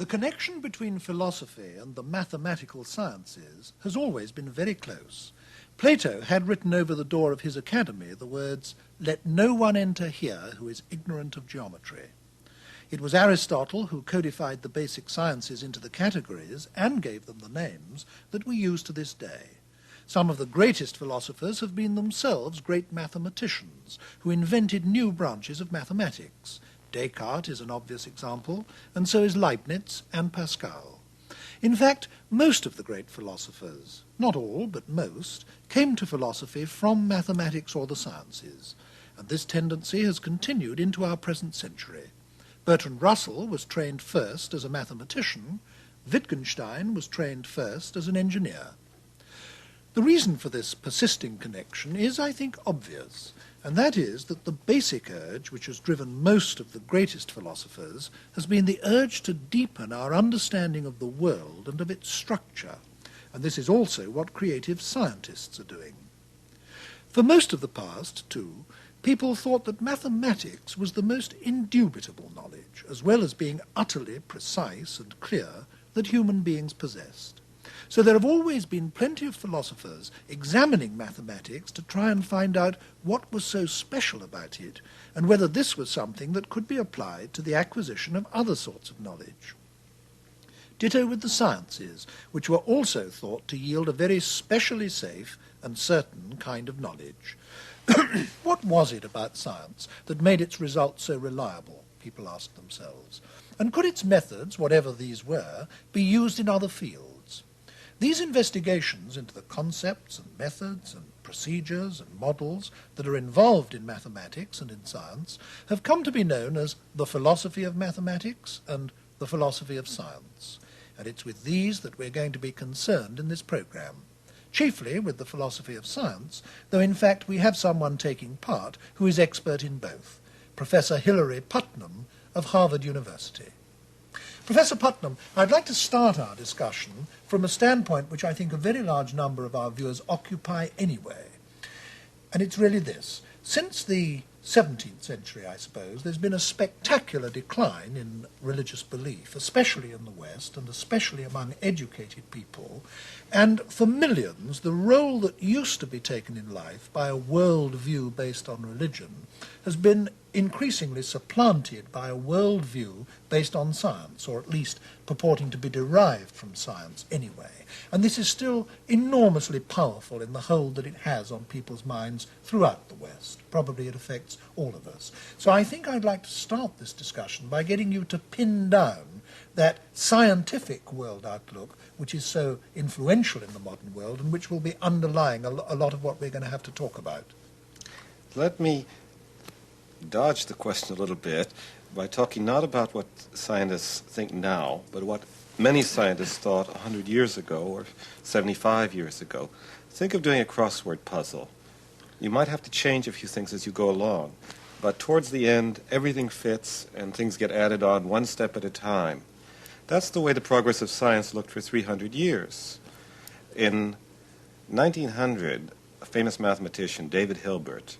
The connection between philosophy and the mathematical sciences has always been very close. Plato had written over the door of his academy the words, "Let no one enter here who is ignorant of geometry." It was Aristotle who codified the basic sciences into the categories and gave them the names that we use to this day. Some of the greatest philosophers have been themselves great mathematicians who invented new branches of mathematics. Descartes is an obvious example, and so is Leibniz and Pascal. In fact, most of the great philosophers, not all, but most, came to philosophy from mathematics or the sciences, and this tendency has continued into our present century. Bertrand Russell was trained first as a mathematician. Wittgenstein was trained first as an engineer. The reason for this persisting connection is, I think, obvious, and that is that the basic urge which has driven most of the greatest philosophers has been the urge to deepen our understanding of the world and of its structure, and this is also what creative scientists are doing. For most of the past, too, people thought that mathematics was the most indubitable knowledge, as well as being utterly precise and clear, that human beings possessed. So there have always been plenty of philosophers examining mathematics to try and find out what was so special about it, and whether this was something that could be applied to the acquisition of other sorts of knowledge. Ditto with the sciences, which were also thought to yield a very specially safe and certain kind of knowledge. What was it about science that made its results so reliable, people asked themselves, and could its methods, whatever these were, be used in other fields? These investigations into the concepts and methods and procedures and models that are involved in mathematics and in science have come to be known as the philosophy of mathematics and the philosophy of science. And it's with these that we're going to be concerned in this programme, chiefly with the philosophy of science, though in fact we have someone taking part who is expert in both, Professor Hilary Putnam of Harvard University. Professor Putnam, I'd like to start our discussion from a standpoint which I think a very large number of our viewers occupy anyway. And it's really this. Since the 17th century, I suppose, there's been a spectacular decline in religious belief, especially in the West and especially among educated people. And for millions, the role that used to be taken in life by a world view based on religion has been increasingly supplanted by a world view based on science, or at least purporting to be derived from science anyway. And this is still enormously powerful in the hold that it has on people's minds throughout the West. Probably it affects all of us. So I think I'd like to start this discussion by getting you to pin down that scientific world outlook which is so influential in the modern world and which will be underlying a lot of what we're going to have to talk about. Let me dodge the question a little bit by talking not about what scientists think now, but what many scientists thought 100 years ago or 75 years ago. Think of doing a crossword puzzle. You might have to change a few things as you go along, but towards the end, everything fits and things get added on one step at a time. That's the way the progress of science looked for 300 years. In 1900, a famous mathematician, David Hilbert,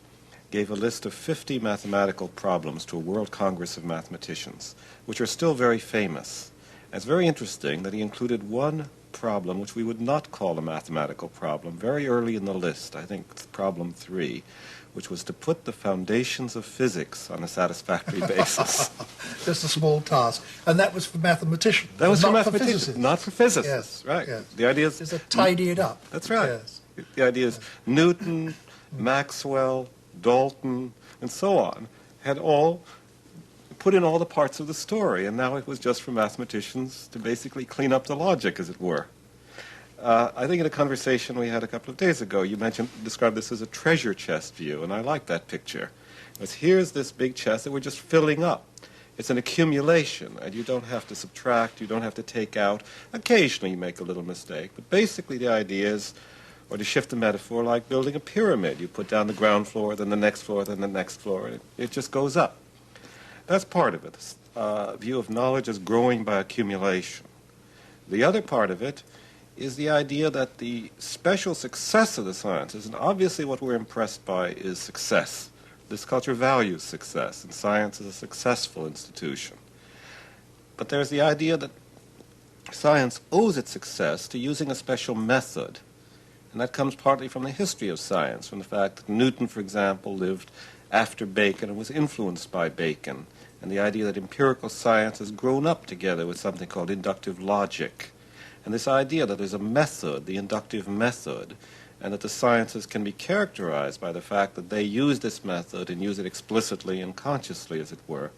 gave a list of 50 mathematical problems to a World Congress of Mathematicians, which are still very famous. And it's very interesting that he included one problem which we would not call a mathematical problem very early in the list. I think it's problem 3, which was to put the foundations of physics on a satisfactory basis. Just a small task. And that was for mathematicians. That was for not mathematicians, for physicists. Not for physicists. Yes, Right. Yes. The idea is... Just to tidy it up. That's right. Yes. The idea is Newton, Maxwell, Dalton, and so on had all put in all the parts of the story, and now it was just for mathematicians to basically clean up the logic, as it were. I think in a conversation we had a couple of days ago, you described this as a treasure chest view, and I like that picture. Because here's this big chest that we're just filling up. It's an accumulation, and you don't have to subtract, you don't have to take out. Occasionally you make a little mistake, but basically the idea is, or to shift the metaphor, like building a pyramid. You put down the ground floor, then the next floor, then the next floor, and it just goes up. That's part of it, this view of knowledge as growing by accumulation. The other part of it is the idea that the special success of the sciences, and obviously what we're impressed by is success. This culture values success, and science is a successful institution. But there's the idea that science owes its success to using a special method. And that comes partly from the history of science, from the fact that Newton, for example, lived after Bacon and was influenced by Bacon, and the idea that empirical science has grown up together with something called inductive logic. And this idea that there's a method, the inductive method, and that the sciences can be characterized by the fact that they use this method and use it explicitly and consciously, as it were.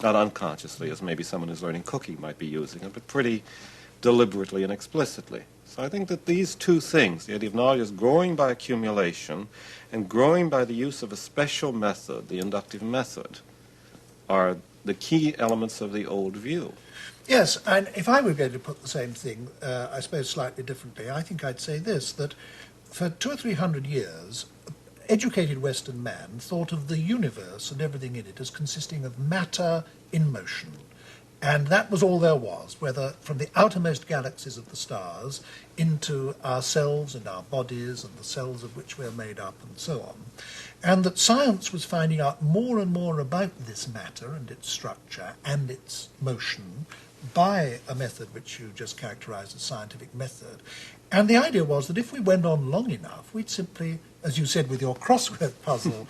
Not unconsciously, as maybe someone who's learning cooking might be using it, but pretty deliberately and explicitly. So I think that these two things, the idea of knowledge is growing by accumulation and growing by the use of a special method, the inductive method, are the key elements of the old view. Yes, and if I were going to put the same thing, I suppose slightly differently, I think I'd say this, that for 200 or 300 years, educated Western man thought of the universe and everything in it as consisting of matter in motion. And that was all there was, whether from the outermost galaxies of the stars into ourselves and our bodies and the cells of which we're made up and so on. And that science was finding out more and more about this matter and its structure and its motion by a method which you just characterized as scientific method. And the idea was that if we went on long enough, we'd simply, as you said with your crossword puzzle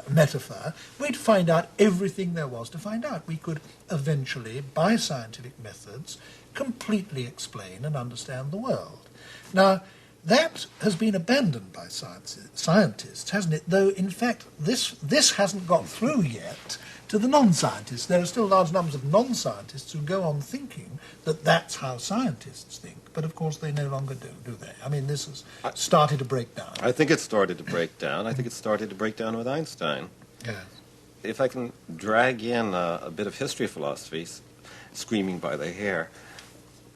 metaphor, we'd find out everything there was to find out. We could eventually, by scientific methods, completely explain and understand the world. Now, that has been abandoned by scientists, hasn't it? Though, in fact, this hasn't got through yet to the non-scientists. There are still large numbers of non-scientists who go on thinking that that's how scientists think. But, of course, they no longer do they? I mean, this has started to break down. I think it started to break down. I think it started to break down with Einstein. Yes. If I can drag in a bit of history philosophy, screaming by the hair,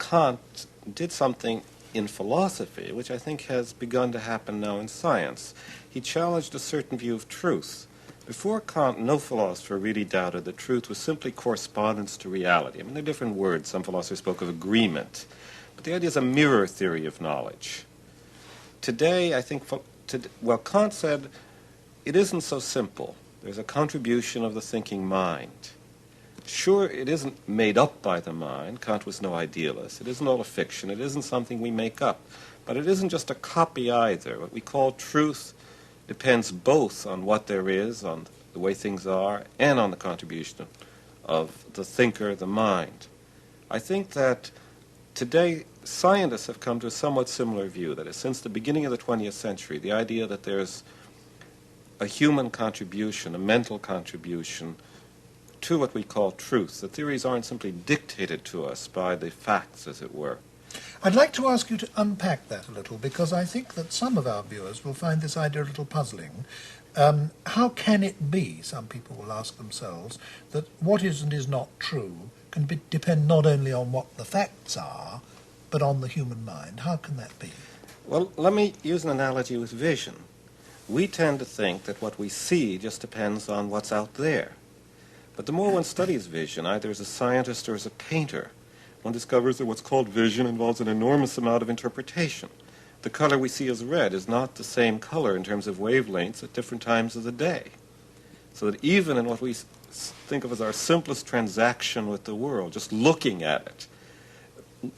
Kant did something in philosophy, which I think has begun to happen now in science. He challenged a certain view of truth. Before Kant, no philosopher really doubted that truth was simply correspondence to reality. I mean, there are different words. Some philosophers spoke of agreement. But the idea is a mirror theory of knowledge. Today, I think, Kant said it isn't so simple. There's a contribution of the thinking mind. Sure, it isn't made up by the mind. Kant was no idealist. It isn't all a fiction. It isn't something we make up. But it isn't just a copy either. What we call truth depends both on what there is, on the way things are, and on the contribution of the thinker, the mind. I think that today scientists have come to a somewhat similar view, that is, since the beginning of the 20th century, the idea that there's a human contribution, a mental contribution to what we call truth. The theories aren't simply dictated to us by the facts, as it were. I'd like to ask you to unpack that a little, because I think that some of our viewers will find this idea a little puzzling. How can it be, some people will ask themselves, that what is and is not true can depend not only on what the facts are, but on the human mind? How can that be? Well, let me use an analogy with vision. We tend to think that what we see just depends on what's out there. But the more one studies vision, either as a scientist or as a painter, one discovers that what's called vision involves an enormous amount of interpretation. The color we see as red is not the same color in terms of wavelengths at different times of the day. So that even in what we think of as our simplest transaction with the world, just looking at it,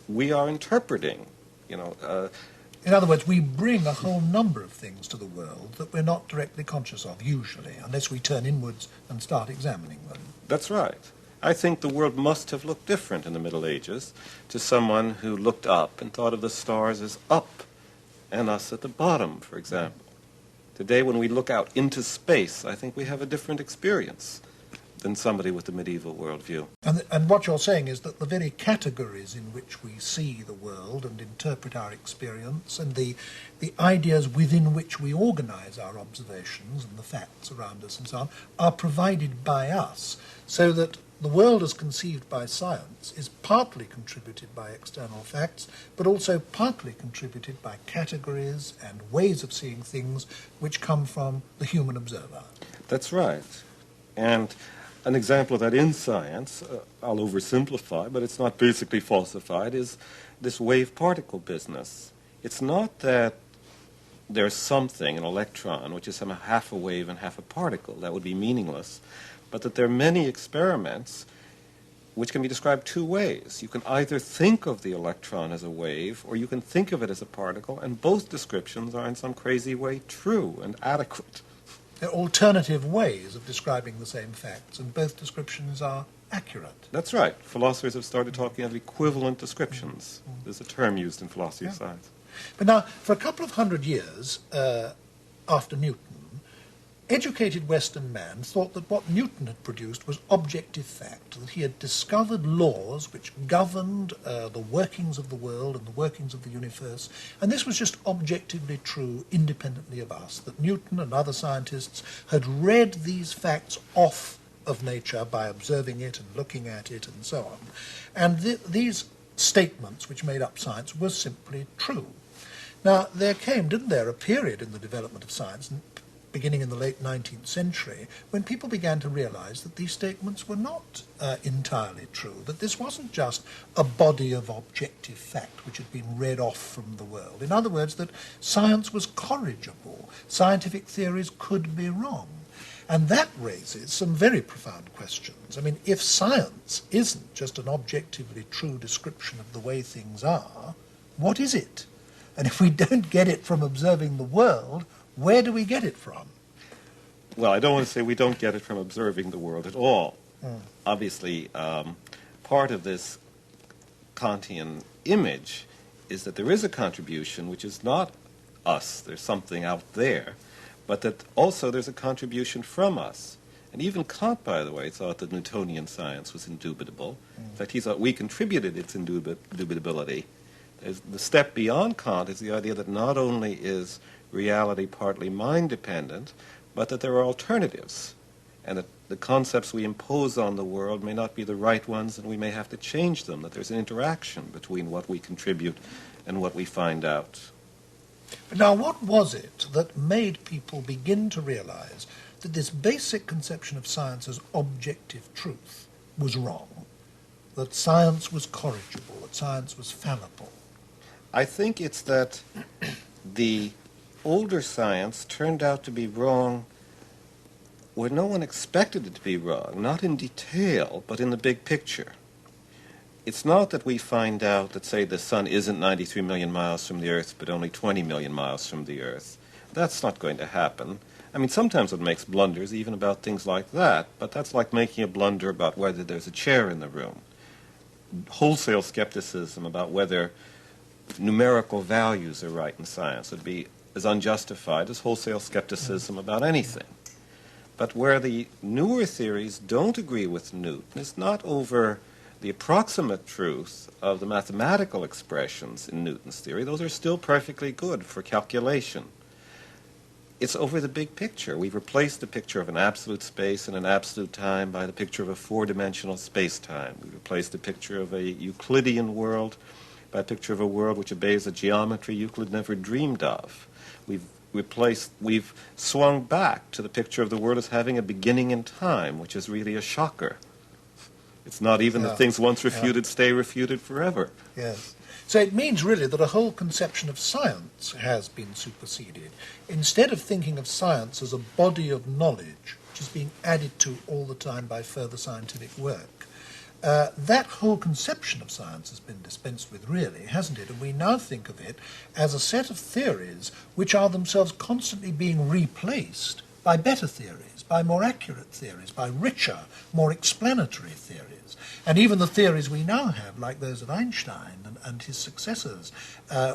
we are interpreting, In other words, we bring a whole number of things to the world that we're not directly conscious of, usually, unless we turn inwards and start examining them. That's right. I think the world must have looked different in the Middle Ages to someone who looked up and thought of the stars as up and us at the bottom, for example. Today, when we look out into space, I think we have a different experience than somebody with the medieval worldview. And what you're saying is that the very categories in which we see the world and interpret our experience and the ideas within which we organize our observations and the facts around us and so on are provided by us, so that the world as conceived by science is partly contributed by external facts, but also partly contributed by categories and ways of seeing things which come from the human observer. That's right. And an example of that in science, I'll oversimplify, but it's not basically falsified, is this wave-particle business. It's not that there's something, an electron, which is half a wave and half a particle. That would be meaningless. But that there are many experiments which can be described two ways. You can either think of the electron as a wave, or you can think of it as a particle, and both descriptions are in some crazy way true and adequate. There are alternative ways of describing the same facts, and both descriptions are accurate. That's right. Philosophers have started talking of equivalent descriptions. There's a term used in philosophy of science. But now, for a couple of hundred years after Newton, educated Western man thought that what Newton had produced was objective fact, that he had discovered laws which governed the workings of the world and the workings of the universe, and this was just objectively true independently of us, that Newton and other scientists had read these facts off of nature by observing it and looking at it and so on. And these statements which made up science were simply true. Now, there came, didn't there, a period in the development of science, beginning in the late 19th century, when people began to realize that these statements were not entirely true, that this wasn't just a body of objective fact which had been read off from the world. In other words, that science was corrigible, scientific theories could be wrong. And that raises some very profound questions. I mean, if science isn't just an objectively true description of the way things are, what is it? And if we don't get it from observing the world, where do we get it from? Well, I don't want to say we don't get it from observing the world at all. Obviously, part of this Kantian image is that there is a contribution which is not us, there's something out there, but that also there's a contribution from us. And even Kant, by the way, thought that Newtonian science was indubitable. In fact, he thought we contributed its indubitability. The step beyond Kant is the idea that not only is reality partly mind-dependent, but that there are alternatives, and that the concepts we impose on the world may not be the right ones, and we may have to change them, that there's an interaction between what we contribute and what we find out. Now, what was it that made people begin to realize that this basic conception of science as objective truth was wrong, that science was corrigible, that science was fallible? I think it's that the older science turned out to be wrong where no one expected it to be wrong, not in detail, but in the big picture. It's not that we find out that, say, the sun isn't 93 million miles from the Earth, but only 20 million miles from the Earth. That's not going to happen. I mean, sometimes it makes blunders, even about things like that, but that's like making a blunder about whether there's a chair in the room. Wholesale skepticism about whether numerical values are right in science would be as unjustified as wholesale skepticism about anything. But where the newer theories don't agree with Newton is not over the approximate truth of the mathematical expressions in Newton's theory. Those are still perfectly good for calculation. It's over the big picture. We've replaced the picture of an absolute space and an absolute time by the picture of a four-dimensional space-time. We've replaced the picture of a Euclidean world by a picture of a world which obeys a geometry Euclid never dreamed of. We've swung back to the picture of the world as having a beginning in time, which is really a shocker. It's not even that things once refuted stay refuted forever. Yes. So it means really that a whole conception of science has been superseded. Instead of thinking of science as a body of knowledge which is being added to all the time by further scientific work, that whole conception of science has been dispensed with, really, hasn't it? And we now think of it as a set of theories which are themselves constantly being replaced by better theories, by more accurate theories, by richer, more explanatory theories. And even the theories we now have, like those of Einstein and his successors,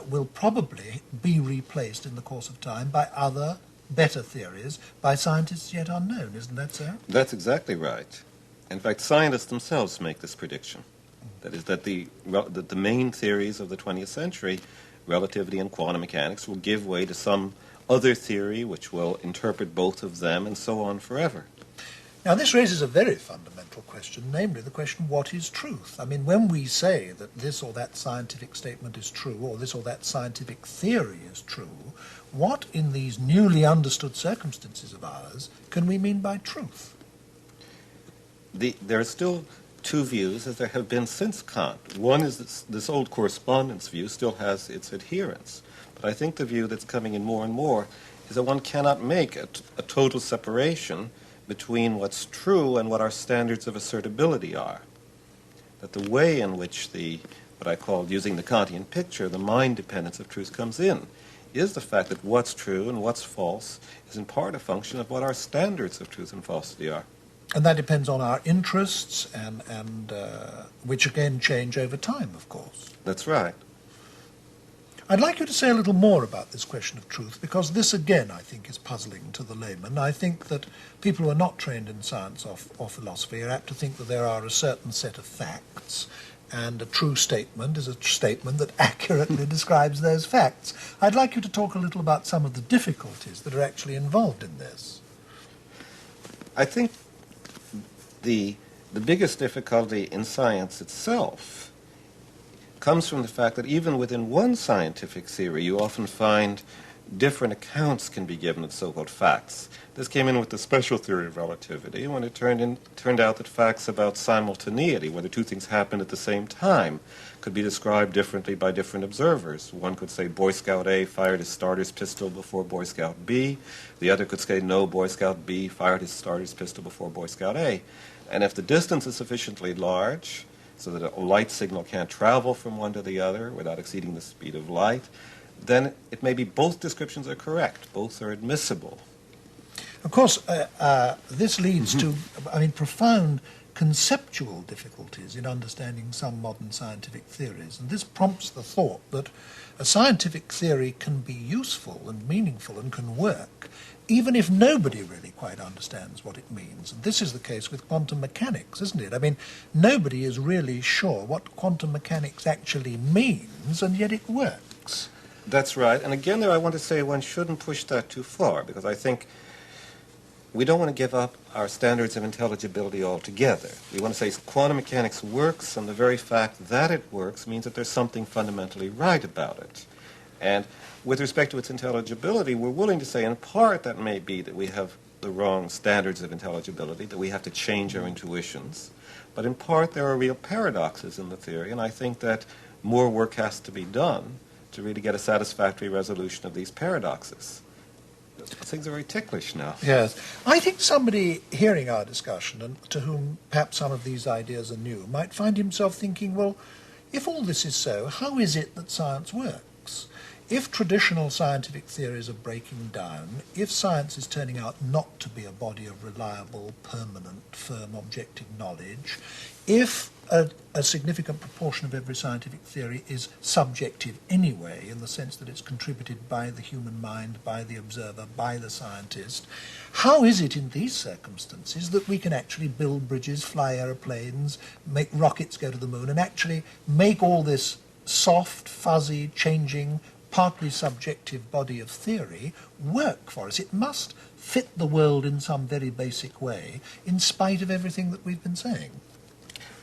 will probably be replaced in the course of time by other, better theories, by scientists yet unknown. Isn't that so? That's exactly right. In fact, scientists themselves make this prediction. That is, that the main theories of the 20th century, relativity and quantum mechanics, will give way to some other theory which will interpret both of them, and so on forever. Now, this raises a very fundamental question, namely the question, what is truth? I mean, when we say that this or that scientific statement is true, or this or that scientific theory is true, what in these newly understood circumstances of ours can we mean by truth? There are still two views, as there have been since Kant. One is this old correspondence view still has its adherents. But I think the view that's coming in more and more is that one cannot make a total separation between what's true and what our standards of assertability are. that the way in which what I call, using the Kantian picture, the mind dependence of truth comes in, is the fact that what's true and what's false is in part a function of what our standards of truth and falsity are. And that depends on our interests, and which again change over time, of course. That's right. I'd like you to say a little more about this question of truth, because this again, I think, is puzzling to the layman. I think that people who are not trained in science or philosophy are apt to think that there are a certain set of facts, and a true statement is a statement that accurately describes those facts. I'd like you to talk a little about some of the difficulties that are actually involved in this. I think the biggest difficulty in science itself comes from the fact that even within one scientific theory, you often find different accounts can be given of so-called facts. This came in with the special theory of relativity, when it turned out that facts about simultaneity, whether two things happened at the same time, could be described differently by different observers. One could say Boy Scout A fired his starter's pistol before Boy Scout B. The other could say no, Boy Scout B fired his starter's pistol before Boy Scout A. And if the distance is sufficiently large, so that a light signal can't travel from one to the other without exceeding the speed of light, then it may be both descriptions are correct, both are admissible. Of course, this leads to, profound conceptual difficulties in understanding some modern scientific theories, and this prompts the thought that a scientific theory can be useful and meaningful and can work, even if nobody really quite understands what it means. And this is the case with quantum mechanics, isn't it? I mean, nobody is really sure what quantum mechanics actually means, and yet it works. That's right. And again, there I want to say one shouldn't push that too far, because I think we don't want to give up our standards of intelligibility altogether. We want to say quantum mechanics works, and the very fact that it works means that there's something fundamentally right about it. And with respect to its intelligibility, we're willing to say in part that may be that we have the wrong standards of intelligibility, that we have to change our intuitions. But in part, there are real paradoxes in the theory, and I think that more work has to be done to really get a satisfactory resolution of these paradoxes. Things are very ticklish now. Yes. I think somebody hearing our discussion, and to whom perhaps some of these ideas are new, might find himself thinking, well, if all this is so, how is it that science works? If traditional scientific theories are breaking down, if science is turning out not to be a body of reliable, permanent, firm, objective knowledge, if a significant proportion of every scientific theory is subjective anyway, in the sense that it's contributed by the human mind, by the observer, by the scientist, how is it in these circumstances that we can actually build bridges, fly aeroplanes, make rockets go to the moon, and actually make all this soft, fuzzy, changing, partly subjective body of theory work for us? It must fit the world in some very basic way, in spite of everything that we've been saying.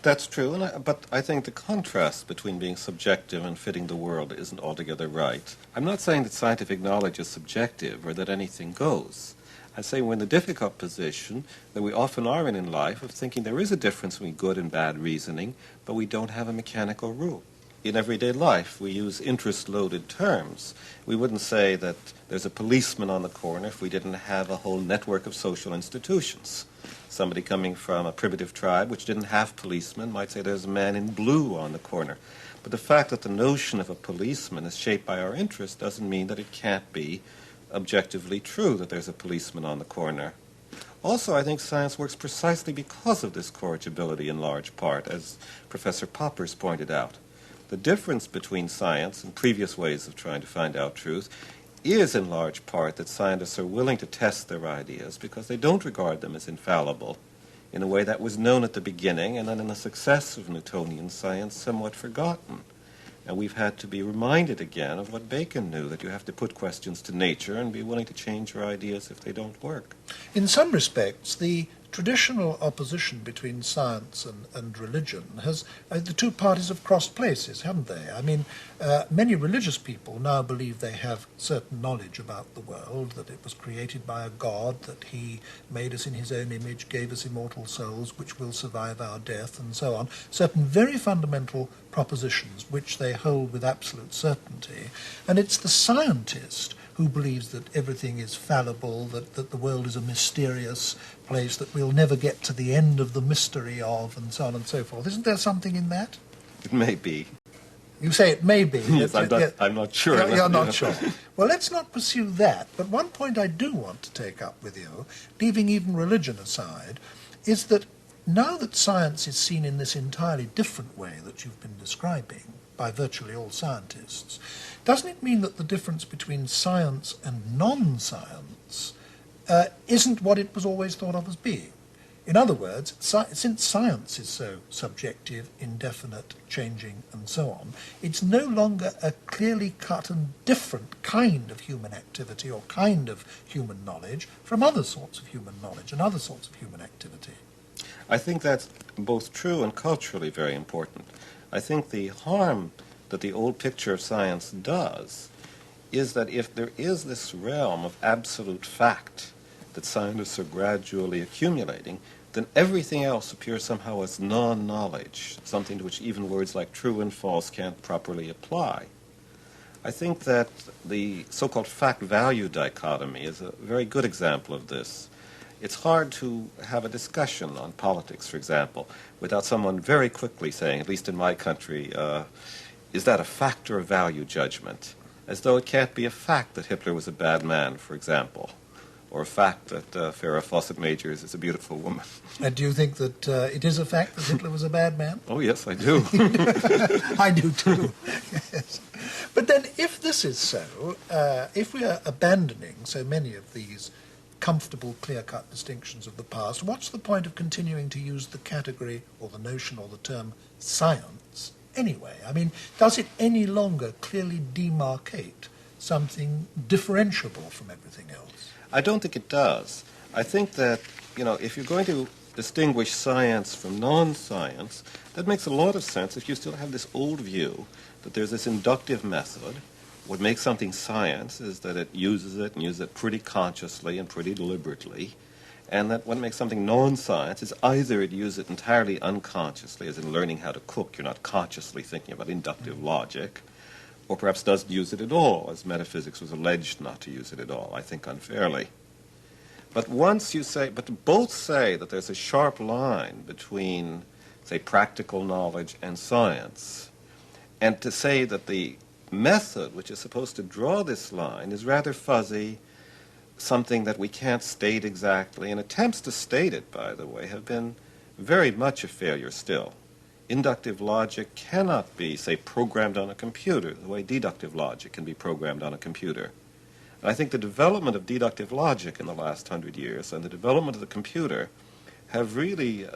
That's true, but I think the contrast between being subjective and fitting the world isn't altogether right. I'm not saying that scientific knowledge is subjective or that anything goes. I say we're in the difficult position that we often are in life of thinking there is a difference between good and bad reasoning, but we don't have a mechanical rule. In everyday life, we use interest-loaded terms. We wouldn't say that there's a policeman on the corner if we didn't have a whole network of social institutions. Somebody coming from a primitive tribe which didn't have policemen might say there's a man in blue on the corner. But the fact that the notion of a policeman is shaped by our interest doesn't mean that it can't be objectively true that there's a policeman on the corner. Also, I think science works precisely because of this corrigibility in large part, as Professor Poppers pointed out. The difference between science and previous ways of trying to find out truth is in large part that scientists are willing to test their ideas because they don't regard them as infallible in a way that was known at the beginning and then in the success of Newtonian science somewhat forgotten. And we've had to be reminded again of what Bacon knew, that you have to put questions to nature and be willing to change your ideas if they don't work. In some respects, the traditional opposition between science and religion has, the two parties have crossed places, haven't they? I mean, many religious people now believe they have certain knowledge about the world, that it was created by a God, that he made us in his own image, gave us immortal souls which will survive our death, and so on. Certain very fundamental propositions which they hold with absolute certainty. And it's the scientist who believes that everything is fallible, that the world is a mysterious place, that we'll never get to the end of the mystery of, and so on and so forth. Isn't there something in that? It may be. You say it may be. Yes, I'm not sure. You're not sure. Well, let's not pursue that. But one point I do want to take up with you, leaving even religion aside, is that now that science is seen in this entirely different way that you've been describing by virtually all scientists, doesn't it mean that the difference between science and non-science isn't what it was always thought of as being? In other words, since science is so subjective, indefinite, changing, and so on, it's no longer a clearly cut and different kind of human activity or kind of human knowledge from other sorts of human knowledge and other sorts of human activity. I think that's both true and culturally very important. I think the harm that the old picture of science does is that if there is this realm of absolute fact that scientists are gradually accumulating, then everything else appears somehow as non-knowledge, something to which even words like true and false can't properly apply. I think that the so-called fact-value dichotomy is a very good example of this. It's hard to have a discussion on politics, for example, without someone very quickly saying, at least in my country, is that a fact or a value judgment? As though it can't be a fact that Hitler was a bad man, for example, or a fact that Farrah Fawcett Majors is a beautiful woman. And do you think that it is a fact that Hitler was a bad man? Oh, yes, I do. I do too, yes. But then if this is so, if we are abandoning so many of these comfortable, clear-cut distinctions of the past, what's the point of continuing to use the category or the notion or the term science anyway? I mean, does it any longer clearly demarcate something differentiable from everything else? I don't think it does. I think that, if you're going to distinguish science from non-science, that makes a lot of sense if you still have this old view that there's this inductive method. What makes something science is that it uses it pretty consciously and pretty deliberately, and that what makes something non-science is either it uses it entirely unconsciously, as in learning how to cook, you're not consciously thinking about inductive logic, or perhaps doesn't use it at all, as metaphysics was alleged not to use it at all, I think unfairly. But both say that there's a sharp line between, say, practical knowledge and science, and to say that the method which is supposed to draw this line is rather fuzzy, something that we can't state exactly, and attempts to state it, by the way, have been very much a failure still. Inductive logic cannot be, say, programmed on a computer the way deductive logic can be programmed on a computer. And I think the development of deductive logic in the last 100 years and the development of the computer have really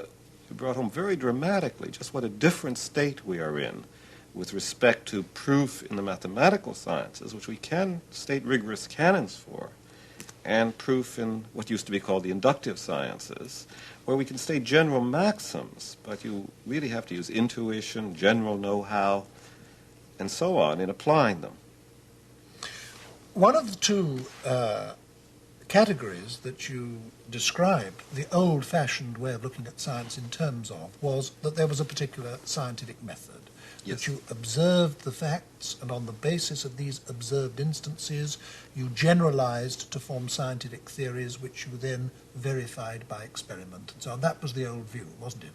brought home very dramatically just what a different state we are in with respect to proof in the mathematical sciences, which we can state rigorous canons for, and proof in what used to be called the inductive sciences, where we can state general maxims, but you really have to use intuition, general know-how, and so on in applying them. One of the two categories that you described, the old-fashioned way of looking at science in terms of, was that there was a particular scientific method. Yes. That you observed the facts, and on the basis of these observed instances, you generalized to form scientific theories which you then verified by experiment and so on. That was the old view, wasn't it?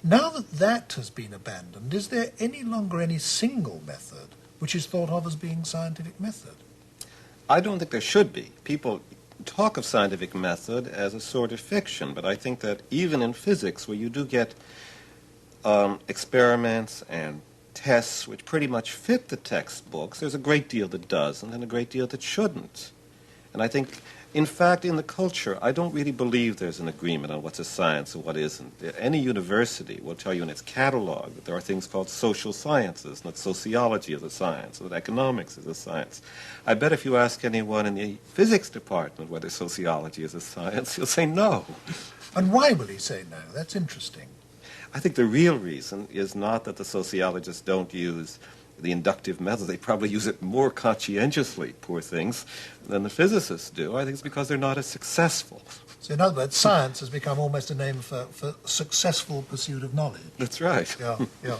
Now that that has been abandoned, is there any longer any single method which is thought of as being scientific method? I don't think there should be. People talk of scientific method as a sort of fiction, but I think that even in physics, where you do get experiments and tests which pretty much fit the textbooks, there's a great deal that doesn't and a great deal that shouldn't. And I think, in fact, in the culture, I don't really believe there's an agreement on what's a science and what isn't. Any university will tell you in its catalog that there are things called social sciences, not sociology as a science, or that economics is a science. I bet if you ask anyone in the physics department whether sociology is a science, he'll say no. And why will he say no? That's interesting. I think the real reason is not that the sociologists don't use the inductive method. They probably use it more conscientiously, poor things, than the physicists do. I think it's because they're not as successful. So in other words, science has become almost a name for successful pursuit of knowledge. That's right. Yeah, yeah.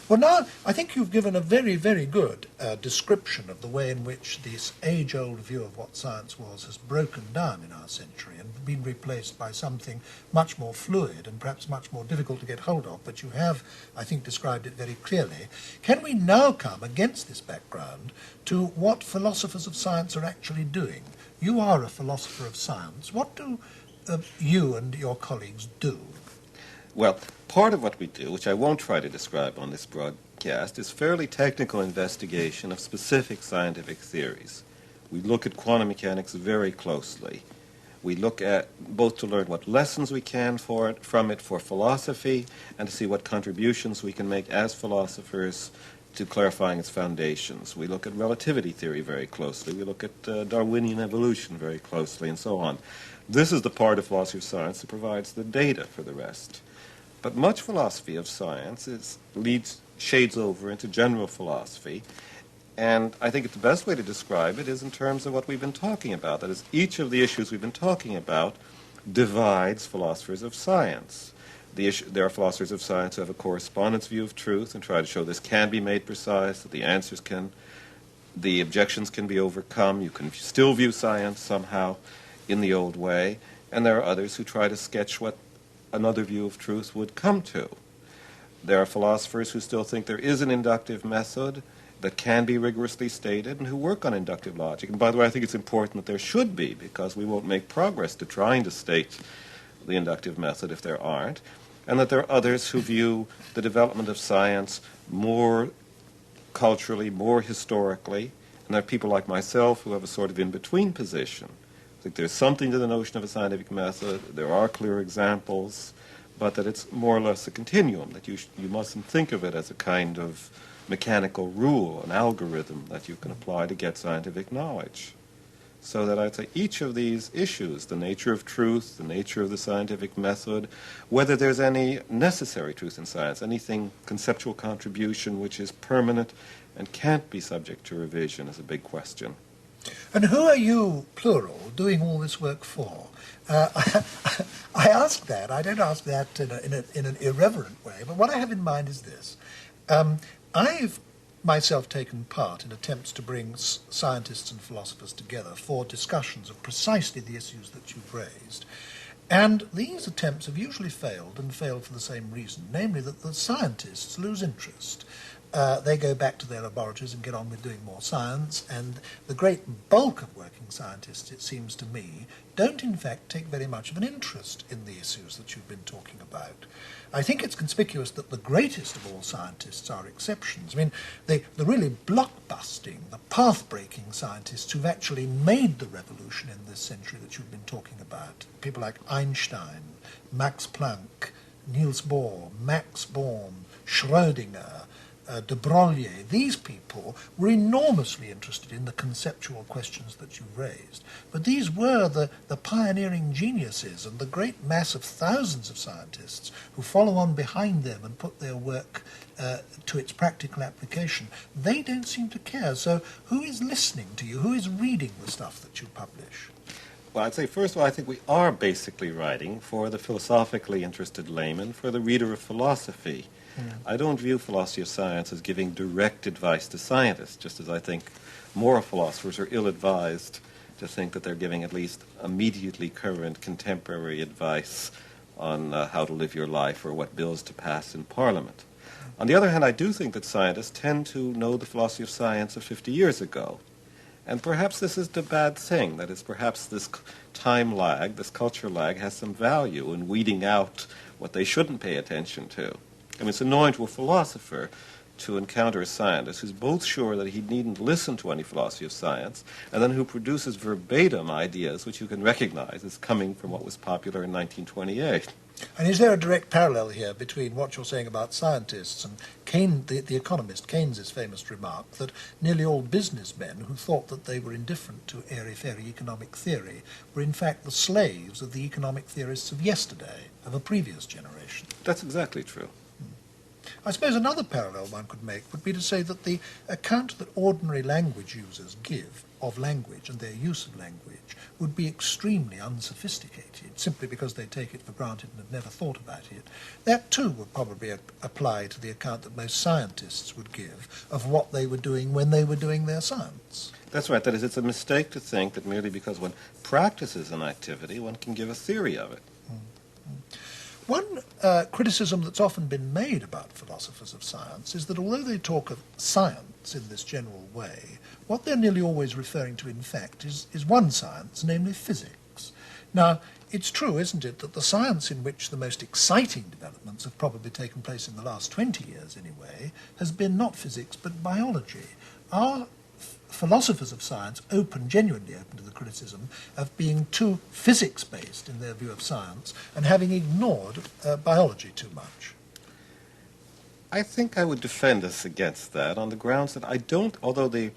Well, now, I think you've given a very, very good description of the way in which this age-old view of what science was has broken down in our century and been replaced by something much more fluid and perhaps much more difficult to get hold of, but you have, I think, described it very clearly. Can we now come, against this background, to what philosophers of science are actually doing? You are a philosopher of science. What do you and your colleagues do? Well, part of what we do, which I won't try to describe on this broadcast, is fairly technical investigation of specific scientific theories. We look at quantum mechanics very closely. We look at both to learn what lessons we can from it for philosophy and to see what contributions we can make as philosophers to clarifying its foundations. We look at relativity theory very closely. We look at Darwinian evolution very closely and so on. This is the part of philosophy of science that provides the data for the rest. But much philosophy of science shades over into general philosophy, and I think the best way to describe it is in terms of what we've been talking about. That is, each of the issues we've been talking about divides philosophers of science. There are philosophers of science who have a correspondence view of truth and try to show this can be made precise, that the objections can be overcome, you can still view science somehow in the old way, and there are others who try to sketch what another view of truth would come to. There are philosophers who still think there is an inductive method that can be rigorously stated and who work on inductive logic. And by the way, I think it's important that there should be, because we won't make progress to trying to state the inductive method if there aren't, and that there are others who view the development of science more culturally, more historically, and there are people like myself who have a sort of in-between position. I think there's something to the notion of a scientific method, there are clear examples, but that it's more or less a continuum, that you mustn't think of it as a kind of mechanical rule, an algorithm that you can apply to get scientific knowledge. So that I'd say each of these issues, the nature of truth, the nature of the scientific method, whether there's any necessary truth in science, anything conceptual contribution which is permanent and can't be subject to revision is a big question. And who are you, plural, doing all this work for? I ask that. I don't ask that in an irreverent way, but what I have in mind is this. I've myself taken part in attempts to bring scientists and philosophers together for discussions of precisely the issues that you've raised. And these attempts have usually failed, and failed for the same reason, namely that the scientists lose interest. They go back to their laboratories and get on with doing more science, and the great bulk of working scientists, it seems to me, don't in fact take very much of an interest in the issues that you've been talking about. I think it's conspicuous that the greatest of all scientists are exceptions. I mean, the really blockbusting, the path-breaking scientists who've actually made the revolution in this century that you've been talking about, people like Einstein, Max Planck, Niels Bohr, Max Born, Schrödinger, de Broglie, these people were enormously interested in the conceptual questions that you raised. But these were the pioneering geniuses, and the great mass of thousands of scientists who follow on behind them and put their work to its practical application. They don't seem to care. So who is listening to you? Who is reading the stuff that you publish? Well, I'd say, first of all, I think we are basically writing for the philosophically interested layman, for the reader of philosophy. I don't view philosophy of science as giving direct advice to scientists, just as I think moral philosophers are ill-advised to think that they're giving at least immediately current contemporary advice on how to live your life or what bills to pass in Parliament. On the other hand, I do think that scientists tend to know the philosophy of science of 50 years ago. And perhaps this is the bad thing, that is, perhaps this time lag, this culture lag, has some value in weeding out what they shouldn't pay attention to. I mean, it's annoying to a philosopher to encounter a scientist who's both sure that he needn't listen to any philosophy of science, and then who produces verbatim ideas which you can recognize as coming from what was popular in 1928. And is there a direct parallel here between what you're saying about scientists and Keynes, the economist, Keynes's famous remark that nearly all businessmen who thought that they were indifferent to airy-fairy economic theory were in fact the slaves of the economic theorists of yesterday, of a previous generation? That's exactly true. I suppose another parallel one could make would be to say that the account that ordinary language users give of language and their use of language would be extremely unsophisticated, simply because they take it for granted and have never thought about it. That too would probably apply to the account that most scientists would give of what they were doing when they were doing their science. That's right. That is, it's a mistake to think that merely because one practices an activity, one can give a theory of it. One criticism that's often been made about philosophers of science is that although they talk of science in this general way, what they're nearly always referring to, in fact, is one science, namely physics. Now, it's true, isn't it, that the science in which the most exciting developments have probably taken place in the last 20 years, anyway, has been not physics, but biology. Our philosophers of science genuinely open to the criticism of being too physics-based in their view of science and having ignored biology too much. I think I would defend us against that on the grounds that I don't, although the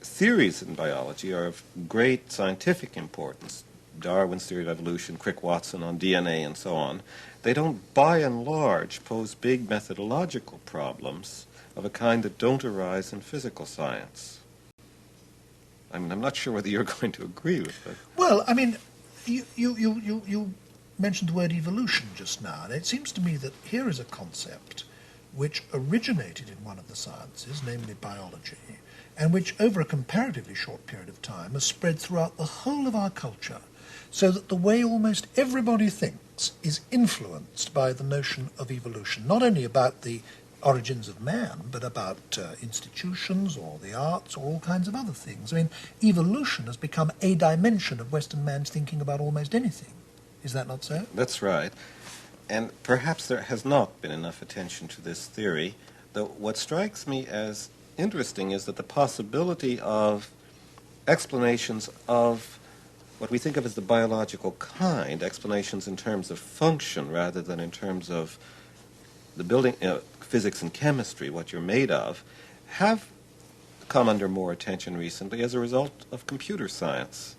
theories in biology are of great scientific importance, Darwin's theory of evolution, Crick-Watson on DNA and so on, they don't by and large pose big methodological problems of a kind that don't arise in physical science. I mean, I'm not sure whether you're going to agree with that. Well, I mean, you mentioned the word evolution just now, and it seems to me that here is a concept which originated in one of the sciences, namely biology, and which over a comparatively short period of time has spread throughout the whole of our culture, so that the way almost everybody thinks is influenced by the notion of evolution, not only about the origins of man, but about institutions or the arts or all kinds of other things. I mean, evolution has become a dimension of Western man's thinking about almost anything. Is that not so? That's right. And perhaps there has not been enough attention to this theory, though what strikes me as interesting is that the possibility of explanations of what we think of as the biological kind, explanations in terms of function rather than in terms of the building, physics and chemistry, what you're made of, have come under more attention recently as a result of computer science.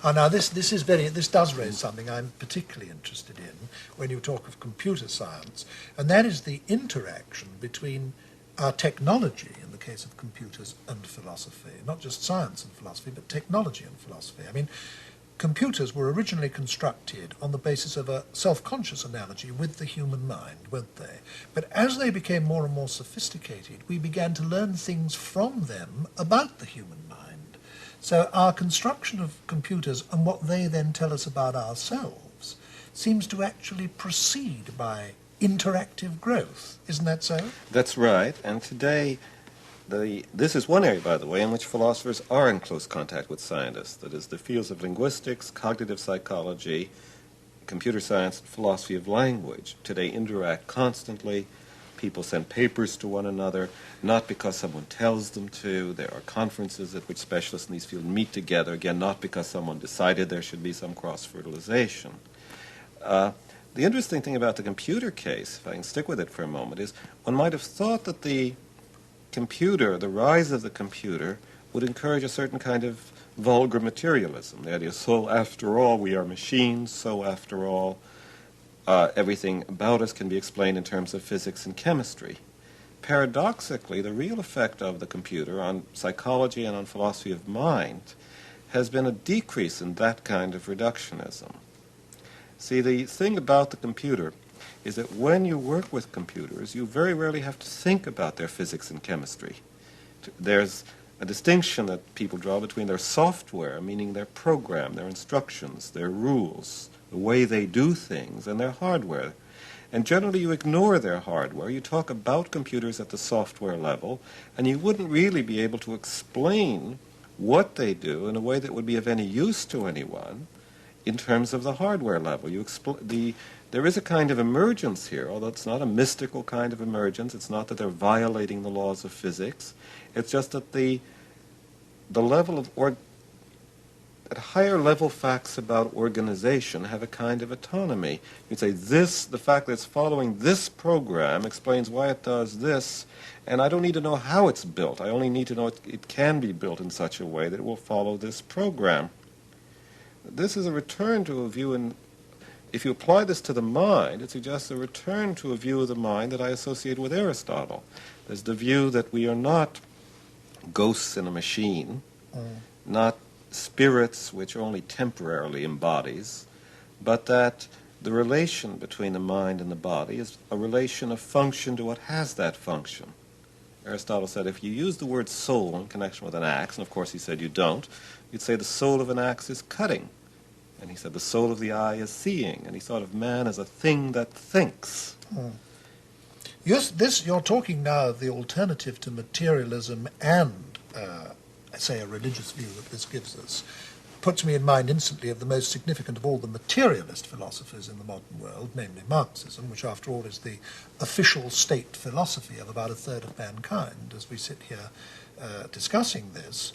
Now this does raise something I'm particularly interested in when you talk of computer science, and that is the interaction between our technology, in the case of computers, and philosophy. Not just science and philosophy, but technology and philosophy. I mean, computers were originally constructed on the basis of a self-conscious analogy with the human mind, weren't they? But as they became more and more sophisticated, we began to learn things from them about the human mind. So our construction of computers and what they then tell us about ourselves seems to actually proceed by interactive growth. Isn't that so? That's right. And today, this is one area, by the way, in which philosophers are in close contact with scientists. That is, the fields of linguistics, cognitive psychology, computer science, and philosophy of language today interact constantly. People send papers to one another, not because someone tells them to. There are conferences at which specialists in these fields meet together, again, not because someone decided there should be some cross-fertilization. The interesting thing about the computer case, if I can stick with it for a moment, is one might have thought that the rise of the computer, would encourage a certain kind of vulgar materialism. The idea, so after all, we are machines, so after all, everything about us can be explained in terms of physics and chemistry. Paradoxically, the real effect of the computer on psychology and on philosophy of mind has been a decrease in that kind of reductionism. See, the thing about the computer is that when you work with computers, you very rarely have to think about their physics and chemistry. There's a distinction that people draw between their software, meaning their program, their instructions, their rules, the way they do things, and their hardware. And generally you ignore their hardware. You talk about computers at the software level, and you wouldn't really be able to explain what they do in a way that would be of any use to anyone in terms of the hardware level. There is a kind of emergence here, although it's not a mystical kind of emergence. It's not that they're violating the laws of physics. It's just that the level of at higher level facts about organization have a kind of autonomy. You'd say the fact that it's following this program explains why it does this, and I don't need to know how it's built. I only need to know it can be built in such a way that it will follow this program. This is a return to a view if you apply this to the mind, it suggests a return to a view of the mind that I associate with Aristotle. There's the view that we are not ghosts in a machine, not spirits which only temporarily embodies, but that the relation between the mind and the body is a relation of function to what has that function. Aristotle said if you use the word soul in connection with an axe, and of course he said you don't, you'd say the soul of an axe is cutting. And he said the soul of the eye is seeing. And he thought of man as a thing that thinks. Yes, you're talking now of the alternative to materialism and, say, a religious view that this gives us. Puts me in mind instantly of the most significant of all the materialist philosophers in the modern world, namely Marxism, which after all is the official state philosophy of about a third of mankind, as we sit here discussing this.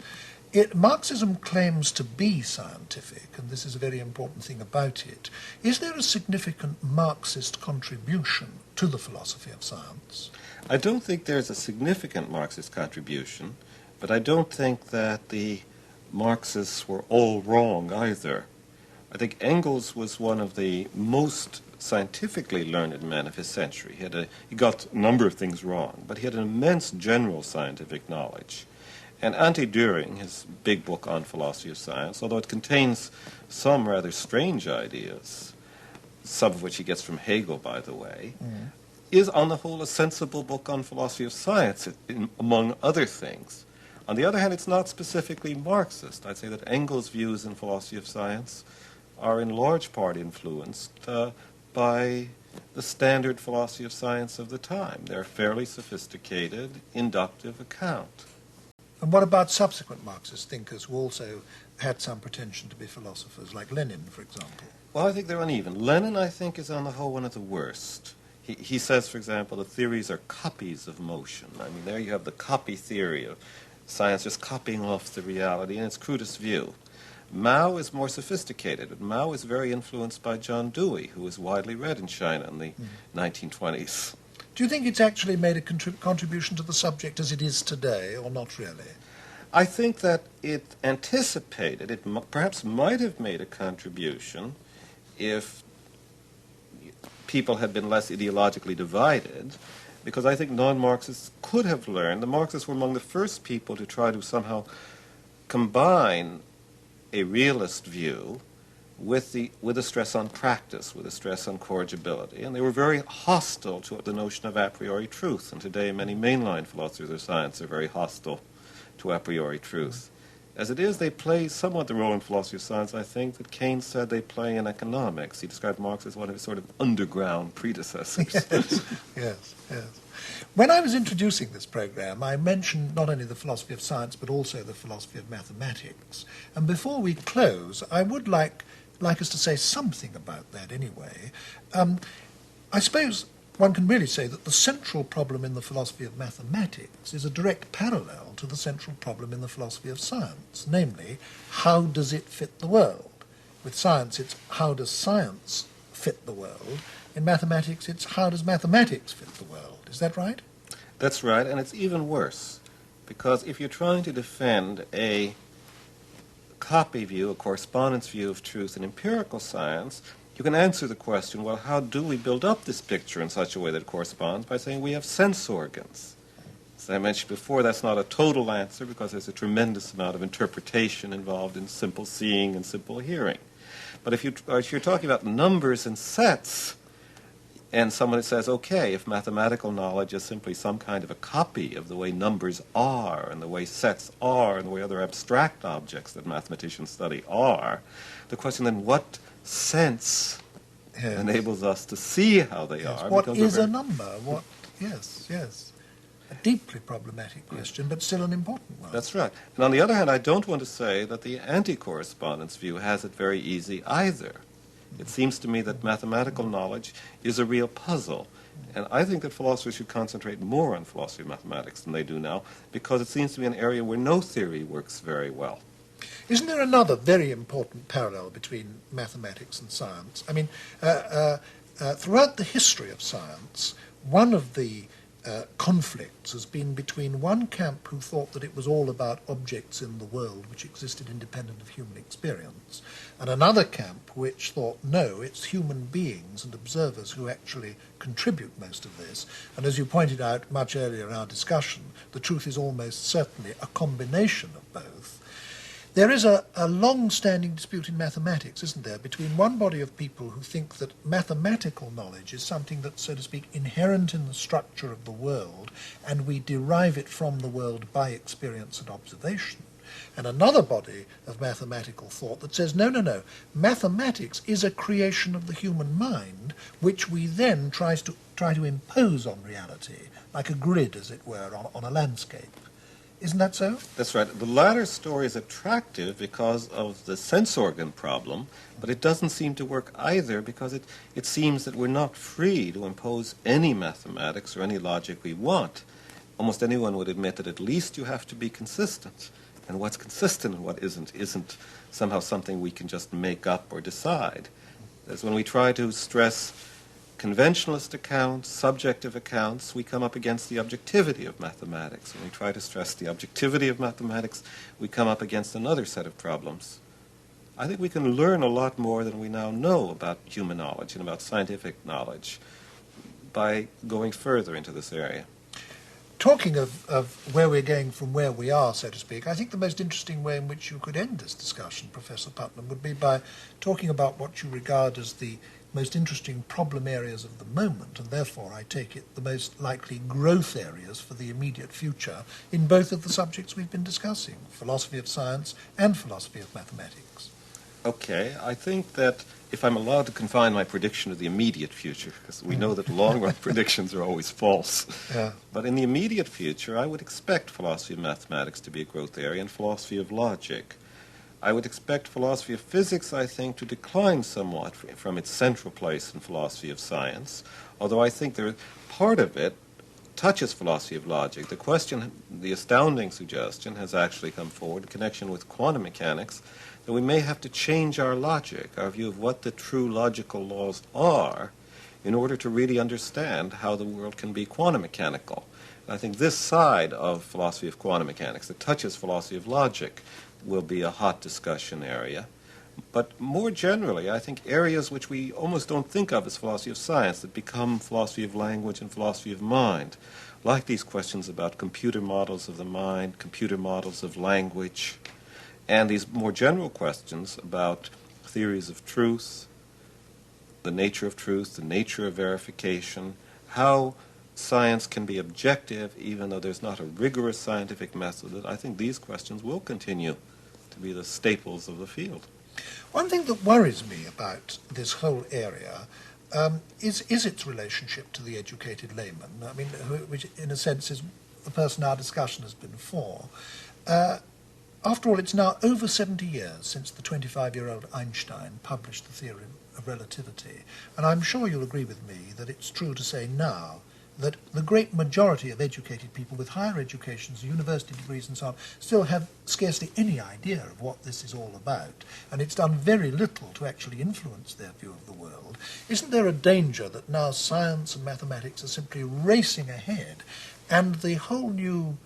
Marxism claims to be scientific, and this is a very important thing about it. Is there a significant Marxist contribution to the philosophy of science? I don't think there's a significant Marxist contribution, but I don't think that the Marxists were all wrong either. I think Engels was one of the most scientifically learned men of his century. He got a number of things wrong, but he had an immense general scientific knowledge. And Ante Düring, his big book on philosophy of science, although it contains some rather strange ideas, some of which he gets from Hegel, by the way, is on the whole a sensible book on philosophy of science, among other things. On the other hand, it's not specifically Marxist. I'd say that Engels' views in philosophy of science are in large part influenced by the standard philosophy of science of the time. They're a fairly sophisticated, inductive account. And what about subsequent Marxist thinkers who also had some pretension to be philosophers, like Lenin, for example? Well, I think they're uneven. Lenin, I think, is on the whole one of the worst. He says, for example, the theories are copies of motion. I mean, there you have the copy theory of science just copying off the reality in its crudest view. Mao is more sophisticated, but Mao is very influenced by John Dewey, who was widely read in China in the 1920s. Do you think it's actually made a contribution to the subject as it is today, or not really? I think that it anticipated, it perhaps might have made a contribution if people had been less ideologically divided, because I think non-Marxists could have learned. The Marxists were among the first people to try to somehow combine a realist view with a stress on practice, with a stress on corrigibility. And they were very hostile to the notion of a priori truth. And today many mainline philosophers of science are very hostile to a priori truth. As it is, they play somewhat the role in philosophy of science, I think, that Keynes said they play in economics. He described Marx as one of his sort of underground predecessors. Yes. When I was introducing this program, I mentioned not only the philosophy of science, but also the philosophy of mathematics. And before we close, I would like us to say something about that anyway. I suppose one can really say that the central problem in the philosophy of mathematics is a direct parallel to the central problem in the philosophy of science, namely, how does it fit the world? With science, it's how does science fit the world? In mathematics, it's how does mathematics fit the world? Is that right? That's right, and it's even worse, because if you're trying to defend a copy view, a correspondence view of truth in empirical science, you can answer the question, well, how do we build up this picture in such a way that it corresponds? By saying we have sense organs. As I mentioned before, that's not a total answer because there's a tremendous amount of interpretation involved in simple seeing and simple hearing. But if you're talking about numbers and sets, and someone says, okay, if mathematical knowledge is simply some kind of a copy of the way numbers are and the way sets are and the way other abstract objects that mathematicians study are, the question then, what sense enables us to see how they are? What is a number? Yes. A deeply problematic question, but still an important one. That's right. And on the other hand, I don't want to say that the anti-correspondence view has it very easy either. It seems to me that mathematical knowledge is a real puzzle. And I think that philosophers should concentrate more on philosophy of mathematics than they do now, because it seems to be an area where no theory works very well. Isn't there another very important parallel between mathematics and science? I mean, throughout the history of science, one of the conflicts has been between one camp who thought that it was all about objects in the world which existed independent of human experience, and another camp which thought, no, it's human beings and observers who actually contribute most of this. And as you pointed out much earlier in our discussion, the truth is almost certainly a combination of both. There is a long-standing dispute in mathematics, isn't there, between one body of people who think that mathematical knowledge is something that's, so to speak, inherent in the structure of the world, and we derive it from the world by experience and observation, and another body of mathematical thought that says, no, no, no, mathematics is a creation of the human mind, which we then try to impose on reality, like a grid, as it were, on a landscape. Isn't that so? That's right. The latter story is attractive because of the sense organ problem, but it doesn't seem to work either because it seems that we're not free to impose any mathematics or any logic we want. Almost anyone would admit that at least you have to be consistent. And what's consistent and what isn't somehow something we can just make up or decide. As when we try to stress conventionalist accounts, subjective accounts, we come up against the objectivity of mathematics. When we try to stress the objectivity of mathematics, we come up against another set of problems. I think we can learn a lot more than we now know about human knowledge and about scientific knowledge by going further into this area. Talking of where we're going from where we are, so to speak, I think the most interesting way in which you could end this discussion, Professor Putnam, would be by talking about what you regard as the most interesting problem areas of the moment, and therefore, I take it, the most likely growth areas for the immediate future in both of the subjects we've been discussing, philosophy of science and philosophy of mathematics. Okay, I think that if I'm allowed to confine my prediction to the immediate future, because we know that long-run predictions are always false, but in the immediate future, I would expect philosophy of mathematics to be a growth area and philosophy of logic. I would expect philosophy of physics, I think, to decline somewhat from its central place in philosophy of science, although I think part of it touches philosophy of logic. The astounding suggestion has actually come forward in connection with quantum mechanics that we may have to change our logic, our view of what the true logical laws are, in order to really understand how the world can be quantum mechanical. And I think this side of philosophy of quantum mechanics that touches philosophy of logic will be a hot discussion area. But more generally, I think areas which we almost don't think of as philosophy of science that become philosophy of language and philosophy of mind, like these questions about computer models of the mind, computer models of language, and these more general questions about theories of truth, the nature of truth, the nature of verification, how science can be objective even though there's not a rigorous scientific method. I think these questions will continue to be the staples of the field. One thing that worries me about this whole area is its relationship to the educated layman, I mean, which in a sense is the person our discussion has been for. After all, it's now over 70 years since the 25-year-old Einstein published the theory of relativity, and I'm sure you'll agree with me that it's true to say now that the great majority of educated people with higher educations, university degrees and so on, still have scarcely any idea of what this is all about, and it's done very little to actually influence their view of the world. Isn't there a danger that now science and mathematics are simply racing ahead, and the whole new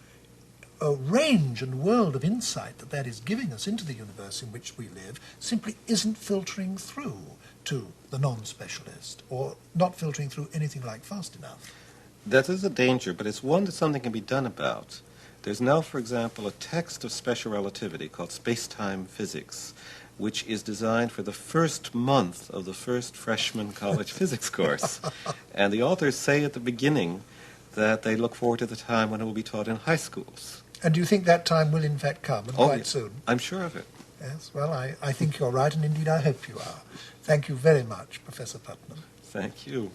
range and world of insight that is giving us into the universe in which we live simply isn't filtering through to the non-specialist, or not filtering through anything like fast enough? That is a danger, but it's one that something can be done about. There's now, for example, a text of special relativity called Space-Time Physics, which is designed for the first month of the first freshman college physics course. And the authors say at the beginning that they look forward to the time when it will be taught in high schools. And do you think that time will in fact come, and quite soon? I'm sure of it. Yes, well, I think you're right, and indeed I hope you are. Thank you very much, Professor Putnam. Thank you.